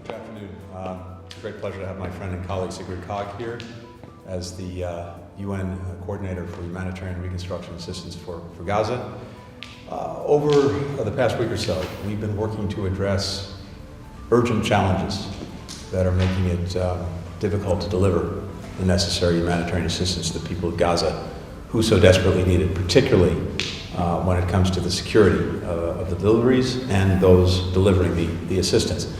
Good afternoon. It's a great pleasure to have my friend and colleague Sigrid Kaag here as the UN Coordinator for Humanitarian Reconstruction Assistance for Gaza. Over the past week or so, we've been working to address urgent challenges that are making it difficult to deliver the necessary humanitarian assistance to the people of Gaza who so desperately need it, particularly when it comes to the security of the deliveries and those delivering the assistance.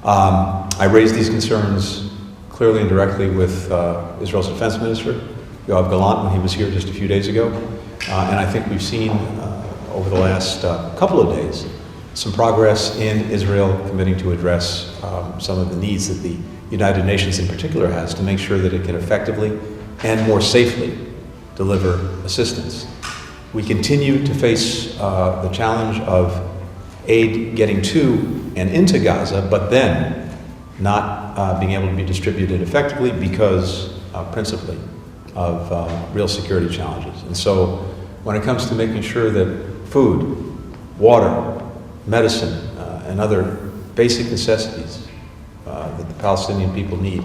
I raised these concerns clearly and directly with Israel's Defense Minister, Yoav Gallant, when he was here just a few days ago. And I think we've seen over the last couple of days some progress in Israel committing to address some of the needs that the United Nations in particular has to make sure that it can effectively and more safely deliver assistance. We continue to face the challenge of aid getting to and into Gaza, but then not being able to be distributed effectively because principally of real security challenges. And so when it comes to making sure that food, water, medicine, and other basic necessities that the Palestinian people need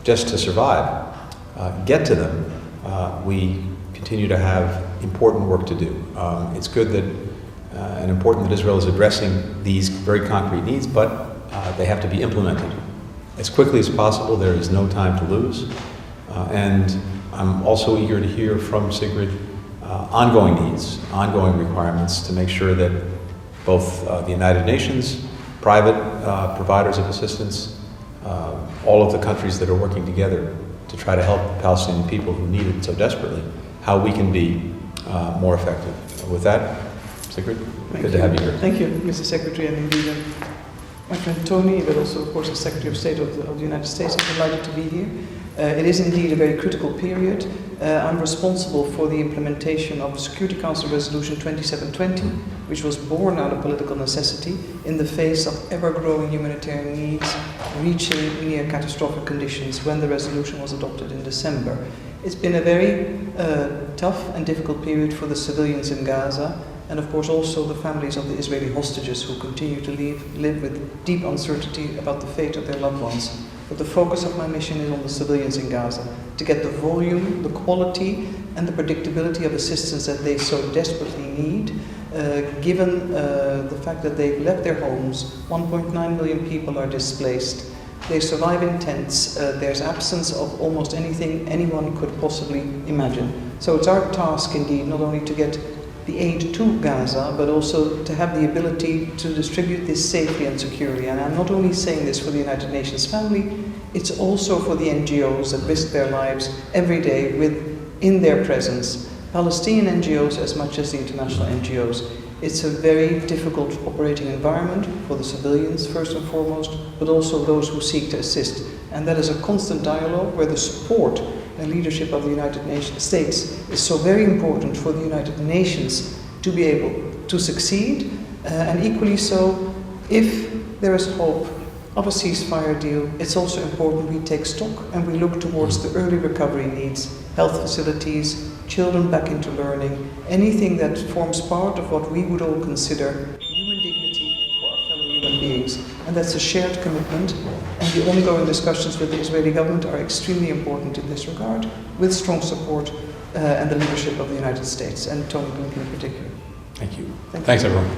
just to survive get to them, we continue to have important work to do. It's good that and important that Israel is addressing these very concrete needs, but they have to be implemented as quickly as possible. There is no time to lose. And I'm also eager to hear from Sigrid ongoing needs, ongoing requirements to make sure that both the United Nations, private providers of assistance, all of the countries that are working together to try to help the Palestinian people who need it so desperately, how we can be more effective. With that, Sigrid, good to have you here. Thank you, Mr. Secretary, and indeed my friend Tony, but also, of course, the Secretary of State of the United States. I'm delighted to be here. It is indeed a very critical period. I'm responsible for the implementation of the Security Council Resolution 2720, which was born out of political necessity in the face of ever-growing humanitarian needs, reaching near catastrophic conditions when the resolution was adopted in December. It's been a very tough and difficult period for the civilians in Gaza, and of course also the families of the Israeli hostages who continue to live with deep uncertainty about the fate of their loved ones. But the focus of my mission is on the civilians in Gaza, to get the volume, the quality, and the predictability of assistance that they so desperately need, given the fact that they've left their homes. 1.9 million people are displaced. They survive in tents. There's absence of almost anything anyone could possibly imagine. So it's our task indeed not only to get the aid to Gaza, but also to have the ability to distribute this safely and securely. And I'm not only saying this for the United Nations family, it's also for the NGOs that risk their lives every day in their presence. Palestinian NGOs as much as the international NGOs. It's a very difficult operating environment for the civilians, first and foremost, but also those who seek to assist. And that is a constant dialogue where the support and leadership of the United States is so very important for the United Nations to be able to succeed. And equally so, if there is hope of a ceasefire deal, it's also important we take stock and we look towards the early recovery needs, health facilities, children back into learning, anything that forms part of what we would all consider human dignity for our fellow human beings. And that's a shared commitment, and the ongoing discussions with the Israeli government are extremely important in this regard, with strong support and the leadership of the United States, and Antony Blinken in particular. Thank you. Thanks, everyone.